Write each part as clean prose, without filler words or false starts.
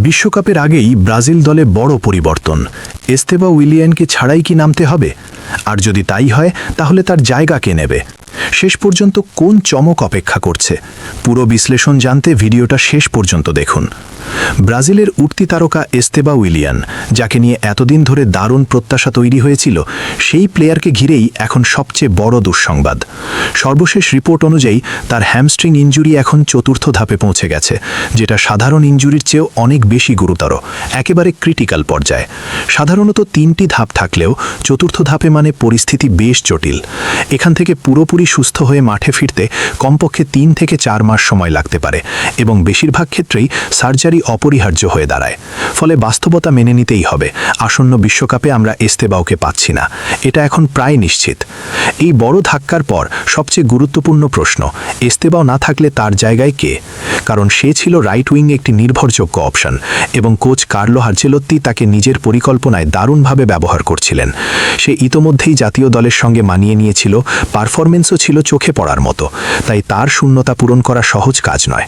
বিশ্বকাপের আগেই ব্রাজিল দলে বড় পরিবর্তন। এস্তেবা উইলিয়ানকে ছাড়াই কি নামতে হবে? আর যদি তাই হয় তাহলে তার জায়গা কে নেবে? শেষ পর্যন্ত কোন চমক অপেক্ষা করছে? পুরো বিশ্লেষণ জানতে ভিডিওটা শেষ পর্যন্ত দেখুন। ব্রাজিলের উঠতি তারকা এস্তেবা উইলিয়ান, যাকে নিয়ে এতদিন ধরে দারুণ প্রত্যাশা তৈরি হয়েছিল, সেই প্লেয়ারকে ঘিরেই এখন সবচেয়ে বড় দুঃসংবাদ। সর্বশেষ রিপোর্ট অনুযায়ী তার হ্যামস্ট্রিং ইনজুরি এখন চতুর্থ ধাপে পৌঁছে গেছে, যেটা সাধারণ ইনজুরির চেয়েও অনেক বেশি গুরুতর, একেবারে ক্রিটিক্যাল পর্যায়ে। সাধারণত 3টি ধাপ থাকলেও চতুর্থ ধাপে মানে পরিস্থিতি বেশ জটিল। এখান থেকে পুরোপুরি সুস্থ হয়ে মাঠে ফিরতে কমপক্ষে 3 থেকে 4 মাস সময় লাগতে পারে এবং বেশিরভাগ ক্ষেত্রেই সার্জারি অপরিহার্য হয়ে দাঁড়ায়। ফলে বাস্তবতা মেনে নিতেই হবে, আসন্ন বিশ্বকাপে আমরা এস্তেবাওকে পাচ্ছি না, এটা এখন প্রায় নিশ্চিত। এই বড় ধাক্কার পর সবচেয়ে গুরুত্বপূর্ণ প্রশ্ন, এস্তেবাও না থাকলে তার জায়গায় কে? কারণ সে ছিল রাইট উইং একটি নির্ভরযোগ্য অপশন এবং কোচ কার্লো আনচেলোত্তি তাকে নিজের পরিকল্পনায় দারুণভাবে ব্যবহার করছিলেন। সে ইতোমধ্যেই জাতীয় দলের সঙ্গে মানিয়ে নিয়েছিল, পারফরমেন্সও ছিল চোখে পড়ার মতো, তাই তার শূন্যতা পূরণ করা সহজ কাজ নয়।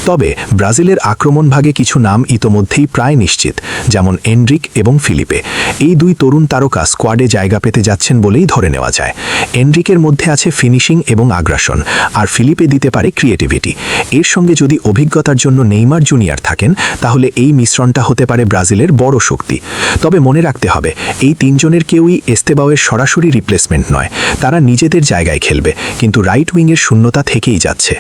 তবে ব্রাজিলের আক্রমণ ভাগে কিছু নাম ইতোমধ্যেই প্রায় নিশ্চিত, যেমন এনরিক এবং ফিলিপে। এই দুই তরুণ তারকা স্কোয়াডে জায়গা পেতে যাচ্ছেন বলেই ধরে নেওয়া যায়। এনরিকের মধ্যে আছে ফিনিশিং এবং আগ্রাসন, আর ফিলিপে দিতে পারে ক্রিয়েটিভিটি। এর সঙ্গে যদি অভিজ্ঞতার জন্য নেইমার জুনিয়র থাকেন, তাহলে এই মিশ্রণটা হতে পারে ব্রাজিলের বড় শক্তি। তবে মনে রাখতে হবে, এই 3 জনের কেউই এস্তেবাওয়ের সরাসরি রিপ্লেসমেন্ট নয়। তারা নিজেদের জায়গায় খেলবে, কিন্তু রাইট উইংয়ের শূন্যতা থেকেই যাচ্ছে।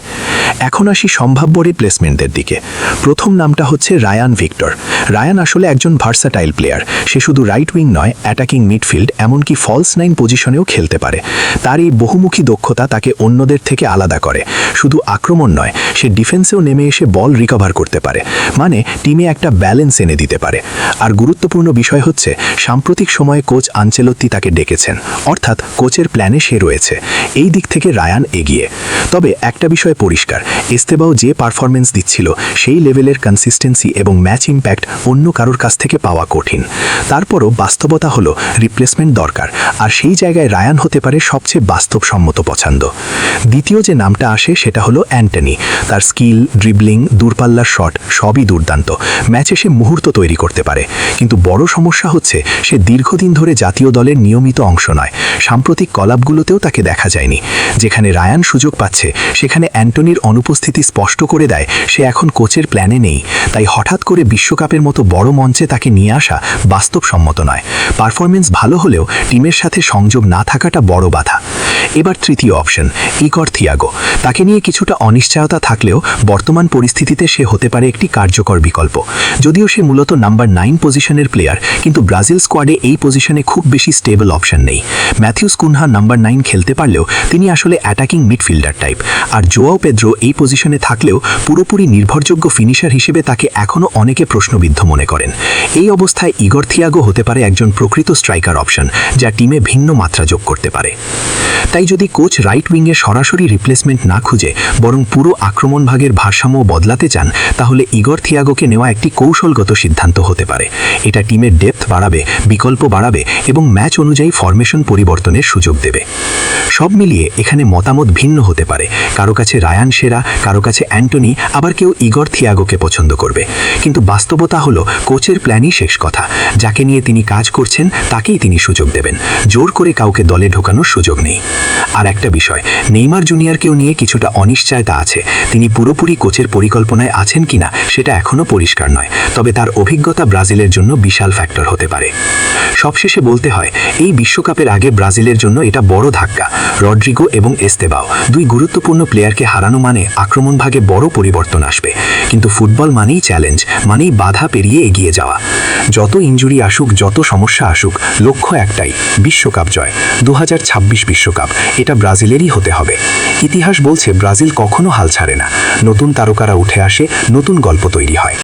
এখন আসি সম্ভাব্য রিপ্লেসমেন্টদের দিকে। প্রথম নামটা হচ্ছে রায়ান ভিক্টর। রায়ান আসলে একজন ভার্সাটাইল প্লেয়ার। সে শুধু রাইট উইং নয়, অ্যাটাকিং মিডফিল্ড এমনকি ফলস 9 পজিশনেও খেলতে পারে। তার এই বহুমুখী দক্ষতা তাকে অন্যদের থেকে আলাদা করে। শুধু আক্রমণ নয়, সে ডিফেন্সেও নেমে এসে বল রিকভার করতে পারে, মানে টিমে একটা ব্যালেন্স এনে দিতে পারে। আর গুরুত্বপূর্ণ বিষয় হচ্ছে, সাম্প্রতিক সময়ে কোচ আনচেলোত্তি তাকে ডেকেছেন, অর্থাৎ কোচের প্ল্যানে সে রয়েছে। এই দিক থেকে রায়ান এগিয়ে। তবে একটা বিষয় পরিষ্কার, এস্তেবাও যে পারফরমেন্স দিচ্ছিল, সেই লেভেলের কনসিস্টেন্সি এবং ম্যাচ ইম্প্যাক্ট অন্য কারোর কাছ থেকে পাওয়া কঠিন। তারপরও বাস্তবতা হলো রিপ্লেসমেন্ট দরকার, আর সেই জায়গায় রায়ান হতে পারে সবচেয়ে বাস্তবসম্মত পছন্দ। দ্বিতীয় যে নামটা আসে সেটা হলো অ্যান্টনি। তার স্কিল, ড্রিবলিং, দূরপাল্লার শট সবই দুর্দান্ত। ম্যাচে সে মুহূর্ত তৈরি করতে পারে, কিন্তু বড় সমস্যা হচ্ছে সে দীর্ঘদিন ধরে জাতীয় দলের নিয়মিত অংশ নয়। সাম্প্রতিক কলাপগুলোতেও তাকে দেখা যায়নি। যেখানে রায়ান সুযোগ পাচ্ছে, সেখানে অ্যান্টনির অনুপস্থিতি স্পষ্ট করে দেয় সে এখন কোচের প্ল্যানে নেই। তাই হঠাৎ করে বিশ্বকাপের মতো বড় মঞ্চে তাকে নিয়ে আসা বাস্তবসম্মত নয়। পারফরমেন্স ভালো হলেও টিমের সাথে সংযোগ না থাকাটা বড় বাধা। এবার তৃতীয় অপশন, ইগর থিয়াগো। তাকে নিয়ে কিছুটা অনিশ্চয়তা থাকলেও বর্তমান পরিস্থিতিতে সে হতে পারে একটি কার্যকর বিকল্প। যদিও সে মূলত নাম্বার 9 পজিশনের প্লেয়ার, কিন্তু ব্রাজিল স্কোয়াডে এই পজিশনে খুব বেশি স্টেবল অপশন নেই। ম্যাথিউস কুনহা নাম্বার 9 খেলতে পারলেও তিনি আসলে অ্যাটাকিং মিডফিল্ডার টাইপ, আর জোয়াও পেদ্রো এই পজিশনে থাকলেও পুরোপুরি নির্ভরযোগ্য ফিনিশার হিসেবে তাকে এখনও অনেকে প্রশ্নবিদ্ধ মনে করেন। এই অবস্থায় ইগর থিয়াগো হতে পারে একজন প্রকৃত স্ট্রাইকার অপশন, যা টিমে ভিন্ন মাত্রা যোগ করতে পারে। তাই যদি কোচ রাইট উইংয়ে সরাসরি রিপ্লেসমেন্ট না খুঁজে বরং পুরো আক্রমণ ভাগের ভারসাম্য বদলাতে চান, তাহলে ইগর থিয়াগোকে নেওয়া একটি কৌশলগত সিদ্ধান্ত হতে পারে। এটা টিমের ডেপথ বাড়াবে, বিকল্প বাড়াবে এবং ম্যাচ অনুযায়ী ফরমেশন পরিবর্তনের সুযোগ দেবে। সব মিলিয়ে এখানে মতামত ভিন্ন হতে পারে। কারো কাছে রায়ান সেরা, কারো কাছে অ্যান্টনি, আবার কেউ ইগর থিয়াগোকে পছন্দ করবে। কিন্তু বাস্তবতা হলো, কোচের প্ল্যানই শেষ কথা। যাকে নিয়ে তিনি কাজ করছেন তাকেই তিনি সুযোগ দেবেন। জোর করে কাউকে দলে ঢোকানোর সুযোগ নেই। আর একটা বিষয়, নেইমার জুনিয়রকেও নিয়ে কিছুটা অনিশ্চয়তা আছে। তিনি পুরোপুরি কোচের পরিকল্পনায় আছেন কিনা সেটা এখনও পরিষ্কার নয়। তবে তার অভিজ্ঞতা ব্রাজিলের জন্য বিশাল ফ্যাক্টর হতে পারে। সবশেষে বলতে হয়, এই বিশ্বকাপের আগে ব্রাজিলের জন্য এটা বড় ধাক্কা। রড্রিগো এবং এস্তেবাও দুই গুরুত্বপূর্ণ প্লেয়ারকে হারানো মানে আক্রমণ ভাগে বড় পরিবর্তন আসবে। কিন্তু ফুটবল মানেই চ্যালেঞ্জ, মানেই বাধা পেরিয়ে এগিয়ে যাওয়া। যত ইনজুরি আসুক, যত সমস্যা আসুক, লক্ষ্য একটাই, বিশ্বকাপ জয়। 2026 বিশ্বকাপ, এটা ব্রাজিলেরই হতে হবে। ইতিহাস বলছে ব্রাজিল কখনো হাল ছাড়ে না। নতুন তারকারা উঠে আসে, নতুন গল্প তৈরি হয়।